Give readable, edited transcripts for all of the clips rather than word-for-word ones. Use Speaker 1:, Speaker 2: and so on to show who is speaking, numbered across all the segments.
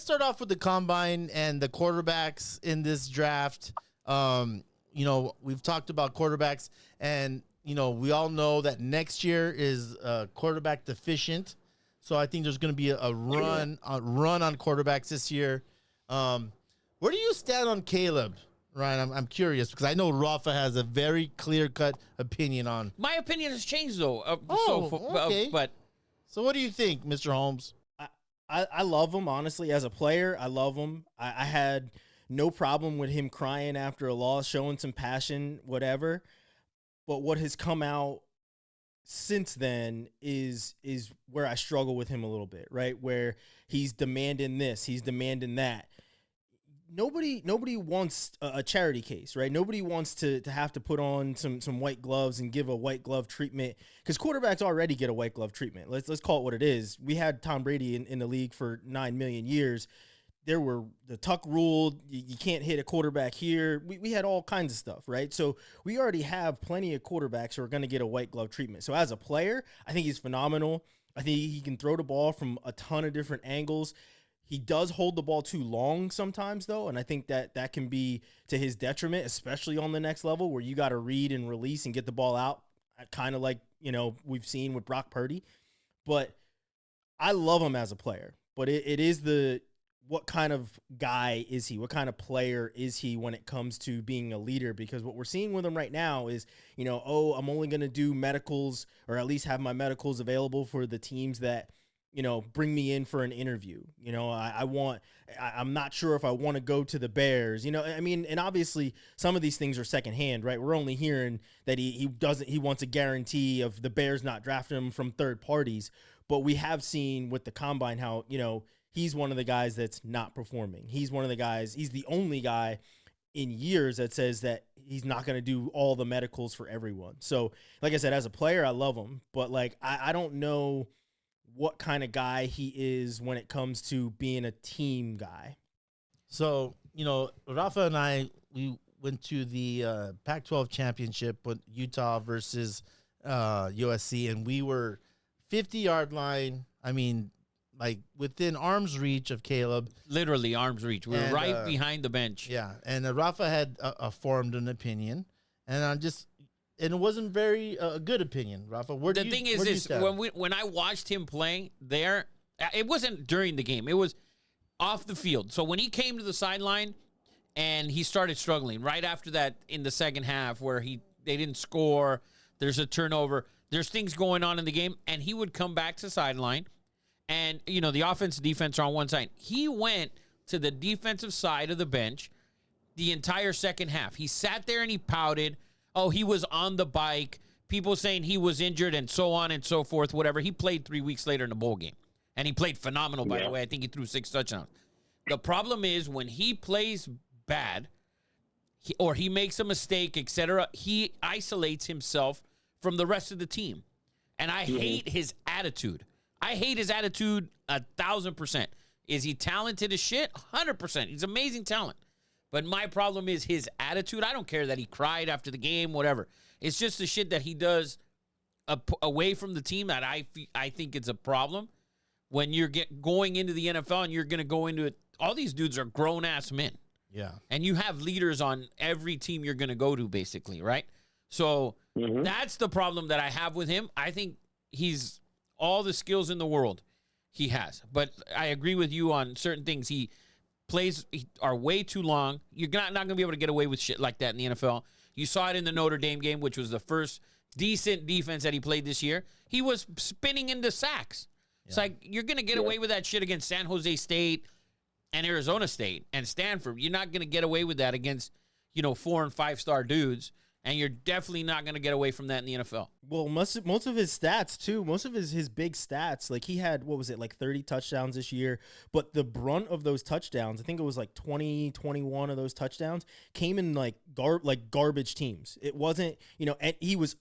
Speaker 1: start off with the combine and the quarterbacks in this draft. We've talked about quarterbacks, and we all know that next year is quarterback deficient. So I think there's going to be a run on quarterbacks this year. Where do you stand on Caleb, Ryan? I'm curious because I know Rafa has a very clear-cut opinion on.
Speaker 2: My opinion has changed though.
Speaker 1: Okay.
Speaker 2: But
Speaker 1: so what do you think, Mr. Holmes?
Speaker 3: I love him, honestly. As a player, I love him. I had no problem with him crying after a loss, showing some passion, whatever. But what has come out since then is where I struggle with him a little bit, right? Where he's demanding this, he's demanding that. Nobody wants a charity case, right? Nobody wants to have to put on some white gloves and give a white glove treatment, because quarterbacks already get a white glove treatment. Let's call it what it is. We had Tom Brady in the league for 9 million years. There were the tuck rule. You can't hit a quarterback here. We had all kinds of stuff, right? So we already have plenty of quarterbacks who are going to get a white glove treatment. So as a player, I think he's phenomenal. I think he can throw the ball from a ton of different angles. He does hold the ball too long sometimes, though, and I think that can be to his detriment, especially on the next level where you got to read and release and get the ball out, kind of like, we've seen with Brock Purdy. But I love him as a player, but it is what kind of guy is he? What kind of player is he when it comes to being a leader? Because what we're seeing with him right now is, I'm only going to do medicals, or at least have my medicals available for the teams that bring me in for an interview. I'm not sure if I want to go to the Bears, and obviously some of these things are secondhand, right? We're only hearing that he wants a guarantee of the Bears not drafting him from third parties. But we have seen with the combine how, he's one of the guys that's not performing. He's the only guy in years that says that he's not going to do all the medicals for everyone. So like I said, as a player, I love him, but I don't know what kind of guy he is when it comes to being a team guy.
Speaker 1: So, Rafa and I, we went to the Pac-12 championship with Utah versus USC, and we were 50-yard line. I mean, within arm's reach of Caleb.
Speaker 2: Literally arm's reach. We were right behind the bench.
Speaker 1: Yeah, and Rafa had formed an opinion, and and it wasn't very good opinion, Rafa.
Speaker 2: The thing is when I watched him play there, it wasn't during the game. It was off the field. So when he came to the sideline and he started struggling right after that in the second half where they didn't score, there's a turnover, there's things going on in the game, and he would come back to sideline, and, the offense and defense are on one side. He went to the defensive side of the bench the entire second half. He sat there and he pouted. Oh, he was on the bike. People saying he was injured and so on and so forth, whatever. He played 3 weeks later in the bowl game. And he played phenomenal, by the way. I think he threw 6 touchdowns. The problem is when he plays bad or he makes a mistake, etc., he isolates himself from the rest of the team. And I hate his attitude. I hate his attitude 1,000%. Is he talented as shit? 100%. He's amazing talent. But my problem is his attitude. I don't care that he cried after the game, whatever. It's just the shit that he does away from the team that I think it's a problem. When you're going into the NFL and you're going to go into it, all these dudes are grown-ass men.
Speaker 1: Yeah.
Speaker 2: And you have leaders on every team you're going to go to, basically, right? So that's the problem that I have with him. I think he's all the skills in the world he has. But I agree with you on certain things. He plays are way too long. You're not going to be able to get away with shit like that in the NFL. You saw it in the Notre Dame game, which was the first decent defense that he played this year. He was spinning into sacks. Yeah. It's like, you're going to get away with that shit against San Jose State and Arizona State and Stanford. You're not going to get away with that against, 4- and 5-star dudes. And you're definitely not going to get away from that in the NFL.
Speaker 3: Well, most of his stats, too, most of his big stats, he had, 30 touchdowns this year. But the brunt of those touchdowns, I think it was 20, 21 of those touchdowns, came in garbage teams. It wasn't, and he was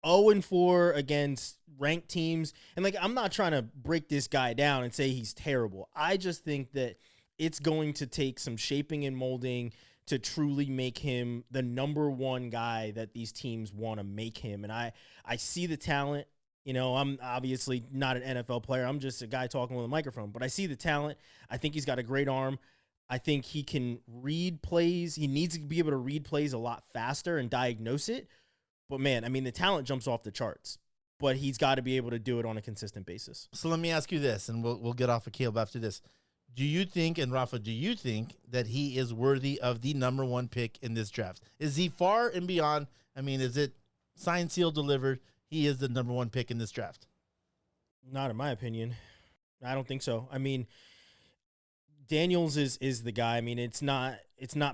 Speaker 3: 0-4 against ranked teams. And I'm not trying to break this guy down and say he's terrible. I just think that it's going to take some shaping and molding to truly make him the number one guy that these teams want to make him. And I see the talent. You know, I'm obviously not an NFL player. I'm just a guy talking with a microphone, but I see the talent. I think he's got a great arm. I think he can read plays. He needs to be able to read plays a lot faster and diagnose it. But man, I mean, the talent jumps off the charts, but he's got to be able to do it on a consistent basis.
Speaker 1: So let me ask you this, and we'll get off of Caleb after this. Do you think, and Rafa, do you think that he is worthy of the number 1 pick in this draft? Is he far and beyond? I mean, is it signed, sealed, delivered? He is the number 1 pick in this draft.
Speaker 3: Not in my opinion. I don't think so. I mean, Daniels is the guy. I mean, it's not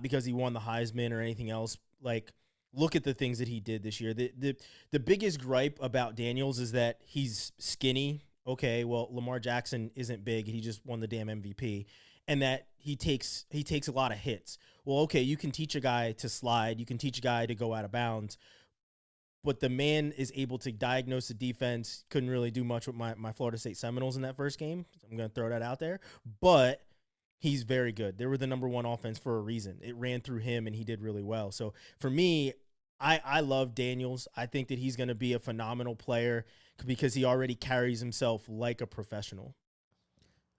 Speaker 3: because he won the Heisman or anything else. Like, look at the things that he did this year. The biggest gripe about Daniels is that he's skinny. Okay, well, Lamar Jackson isn't big. He just won the damn MVP. And that he takes a lot of hits. Well, okay, you can teach a guy to slide. You can teach a guy to go out of bounds. But the man is able to diagnose the defense. Couldn't really do much with my Florida State Seminoles in that first game. I'm going to throw that out there. But he's very good. They were the number 1 offense for a reason. It ran through him, and he did really well. So for me, I love Daniels. I think that he's going to be a phenomenal player because he already carries himself like a professional.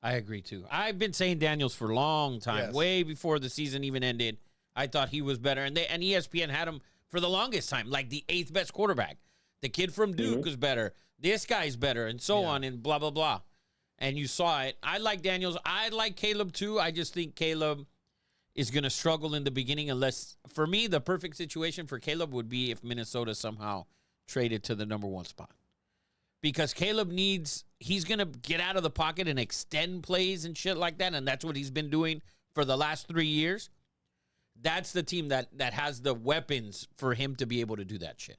Speaker 2: I agree, too. I've been saying Daniels for a long time,
Speaker 1: Yes.
Speaker 2: way before the season even ended. I thought he was better, and ESPN had him for the longest time, like the 8th best quarterback. The kid from Duke was better. This guy's better, and so on, and blah, blah, blah. And you saw it. I like Daniels. I like Caleb, too. I just think Caleb is going to struggle in the beginning unless, for me, the perfect situation for Caleb would be if Minnesota somehow traded to the number 1 spot. Because Caleb he's going to get out of the pocket and extend plays and shit like that, and that's what he's been doing for the last 3 years. That's the team that has the weapons for him to be able to do that shit.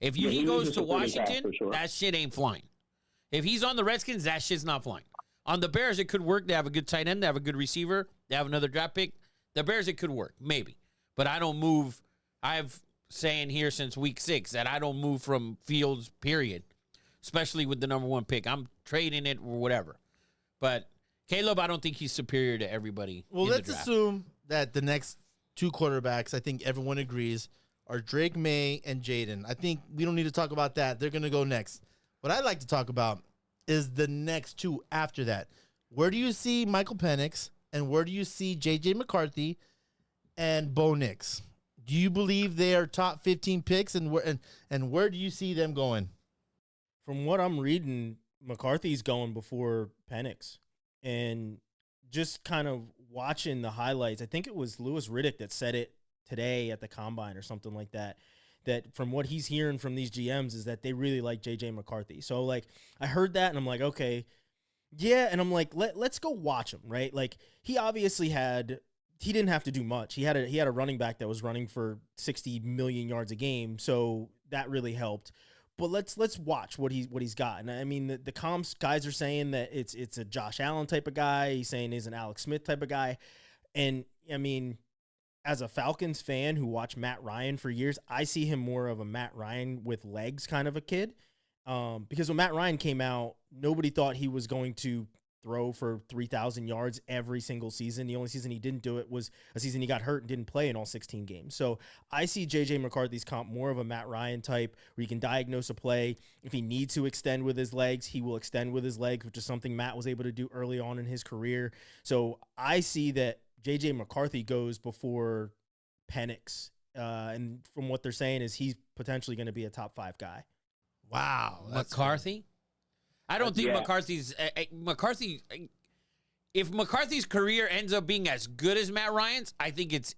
Speaker 2: If he goes to Washington, that shit ain't flying. If he's on the Redskins, that shit's not flying. On the Bears, it could work. They have a good tight end. They have a good receiver. They have another draft pick. The Bears, it could work, maybe. But I don't move. I've saying here since week 6 that I don't move from Fields, period, especially with the number 1 pick. I'm trading it or whatever. But Caleb, I don't think he's superior to everybody.
Speaker 1: Well,
Speaker 2: in the
Speaker 1: let's
Speaker 2: draft.
Speaker 1: assume that the next 2 quarterbacks, I think everyone agrees, are Drake May and Jaden. I think we don't need to talk about that. They're going to go next. What I'd like to talk about is the next 2 after that. Where do you see Michael Penix, and where do you see J.J. McCarthy and Bo Nix? Do you believe they are top 15 picks, and where do you see them going?
Speaker 3: From what I'm reading, McCarthy's going before Penix. And just kind of watching the highlights, I think it was Louis Riddick that said it today at the Combine or something like that, that from what he's hearing from these GMs is that they really like J.J. McCarthy. So, like, I heard that, and I'm like, okay, yeah, and I'm like, let's go watch him, right? Like, he obviously he didn't have to do much. He had a running back that was running for 60 million yards a game, so that really helped. But let's watch what he's got. And I mean, the comps guys are saying that it's a Josh Allen type of guy. He's saying he's an Alex Smith type of guy. And I mean, as a Falcons fan who watched Matt Ryan for years, I see him more of a Matt Ryan with legs kind of a kid. Because when Matt Ryan came out, nobody thought he was going to throw for 3,000 yards every single season. The only season he didn't do it was a season he got hurt and didn't play in all 16 games. So I see J.J. McCarthy's comp more of a Matt Ryan type where he can diagnose a play. If he needs to extend with his legs, he will extend with his legs, which is something Matt was able to do early on in his career. So I see that J.J. McCarthy goes before Penix. And from what they're saying is he's potentially going to be a top 5 guy.
Speaker 1: Wow.
Speaker 2: McCarthy? I don't think McCarthy's McCarthy. If McCarthy's career ends up being as good as Matt Ryan's, I think it's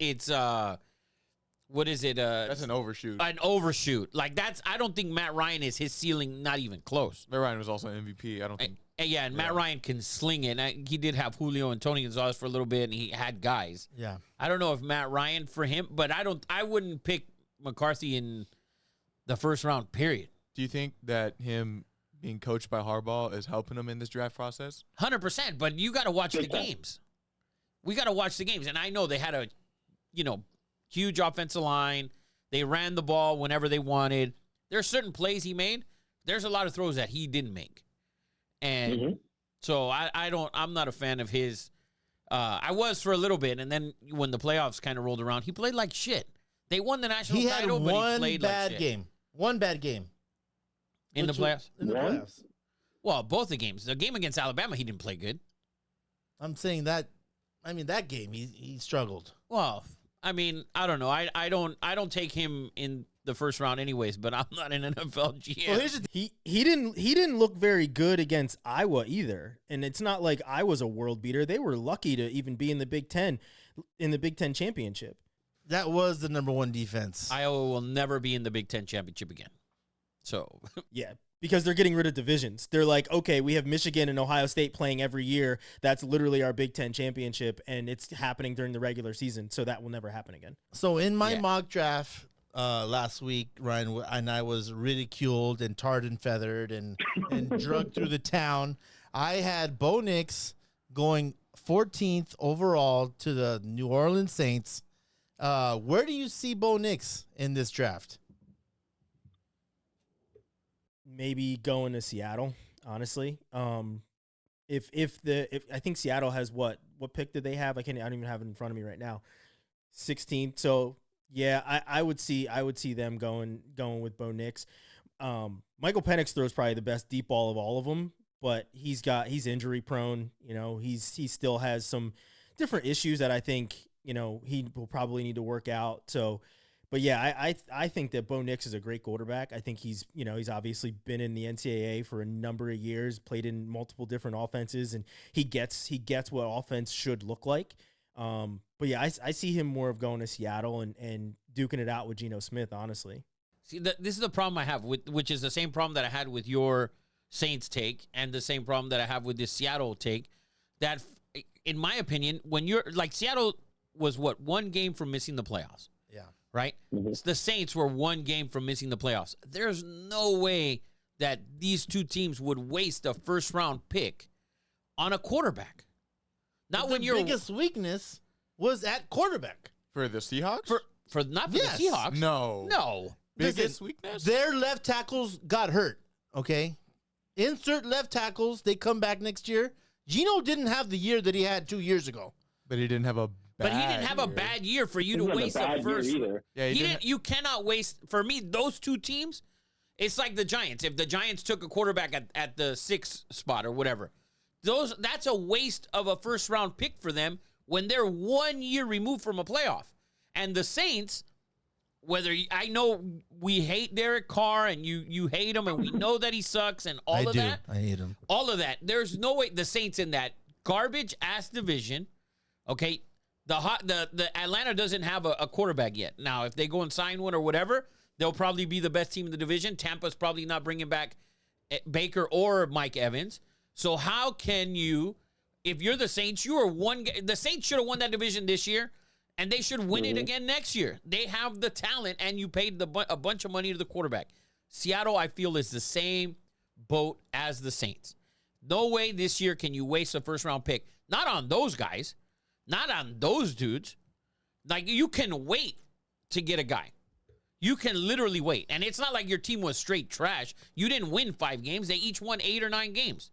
Speaker 2: what is it?
Speaker 4: That's an overshoot.
Speaker 2: An overshoot. Like I don't think Matt Ryan is his ceiling. Not even close.
Speaker 4: Matt Ryan was also an MVP. I don't think.
Speaker 2: And Matt Ryan can sling it. He did have Julio and Tony Gonzalez for a little bit, and he had guys.
Speaker 1: Yeah.
Speaker 2: I don't know if Matt Ryan for him, but I wouldn't pick McCarthy in the first round. Period.
Speaker 4: Do you think that him being coached by Harbaugh is helping him in this draft process?
Speaker 2: 100%, but you got to watch the games. We got to watch the games, and I know they had a, huge offensive line. They ran the ball whenever they wanted. There are certain plays he made. There's a lot of throws that he didn't make, and so I'm not a fan of his. I was for a little bit, and then when the playoffs kind of rolled around, he played like shit. They won the national title, but he played like shit.
Speaker 1: One bad game.
Speaker 2: in the playoffs.
Speaker 1: In the
Speaker 5: One?
Speaker 1: playoffs.
Speaker 2: Well, both the games. The game against Alabama, he didn't play good.
Speaker 1: I'm saying that. I mean, that game he struggled.
Speaker 2: Well, I mean, I don't know. I don't take him in the first round anyways, but I'm not an NFL GM.
Speaker 1: Well, here's the
Speaker 3: He didn't look very good against Iowa either, and it's not like Iowa's a world beater. They were lucky to even be in the Big Ten championship.
Speaker 1: that was the number one defense.
Speaker 2: Iowa will never be in the Big Ten championship again. So
Speaker 3: Yeah, because they're getting rid of divisions. They're like, okay, we have Michigan and Ohio State playing every year. That's literally our Big Ten championship, and it's happening during the regular season, so that will never happen again.
Speaker 1: So in my
Speaker 2: Yeah.
Speaker 1: mock draft last week, Ryan, and I was ridiculed and tarred and feathered and drugged through the town. I had Bo Nix going 14th overall to the New Orleans Saints. Where do you see Bo Nix in this draft?
Speaker 3: Maybe going to Seattle, honestly. If I think Seattle has what pick did they have? I don't even have it in front of me right now. 16th. So yeah, I would see them going with Bo Nix. Michael Penix throws probably the best deep ball of all of them, but he's injury prone. You know, he still has some different issues that I think, you know, he will probably need to work out. So, but yeah, I think that Bo Nix is a great quarterback. I think he's obviously been in the NCAA for a number of years, played in multiple different offenses, and he gets what offense should look like. But yeah, I see him more of going to Seattle and duking it out with Geno Smith, honestly.
Speaker 2: see, this is the problem I have with, which is the same problem that I had with your Saints take, and the same problem that I have with this Seattle take. That, in my opinion, when you're like Seattle was one game from missing the playoffs.
Speaker 1: Yeah.
Speaker 2: Right? The Saints were one game from missing the playoffs. There's no way that these two teams would waste a first-round pick on a quarterback. Not when your
Speaker 1: biggest weakness was at quarterback.
Speaker 4: For the Seahawks?
Speaker 2: for not for
Speaker 1: Yes.
Speaker 2: the Seahawks.
Speaker 4: No.
Speaker 2: No.
Speaker 4: Biggest
Speaker 1: Listen,
Speaker 4: weakness?
Speaker 1: Their left tackles got hurt. Okay, insert left tackles. They come back next year. Gino didn't have the year that he had 2 years ago.
Speaker 4: But he didn't have a bad
Speaker 2: But he didn't have a
Speaker 4: year.
Speaker 2: bad year for you
Speaker 5: He
Speaker 2: to
Speaker 5: wasn't
Speaker 2: waste
Speaker 5: a
Speaker 2: a
Speaker 5: bad year
Speaker 2: first.
Speaker 5: either.
Speaker 4: Yeah,
Speaker 2: He
Speaker 4: he
Speaker 2: didn't. You cannot waste. For me, those two teams, it's like the Giants. If the Giants took a quarterback at the 6th spot or whatever, that's a waste of a first round pick for them when they're 1 year removed from a playoff. And the Saints, I know we hate Derek Carr and you hate him and we know that he sucks and all of that.
Speaker 1: I hate him.
Speaker 2: All of that. There's no way the Saints in that garbage ass division. Okay, the Atlanta doesn't have a quarterback yet. Now, if they go and sign one or whatever, they'll probably be the best team in the division. Tampa's probably not bringing back Baker or Mike Evans. So how can you, if you're the Saints, the Saints should have won that division this year, and they should win it again next year. They have the talent, and you paid a bunch of money to the quarterback. Seattle, I feel, is the same boat as the Saints. No way this year can you waste a first-round pick. Not on those guys. Not on those dudes. Like, you can wait to get a guy. You can literally wait. And it's not like your team was straight trash. You didn't win 5 games. They each won 8 or 9 games.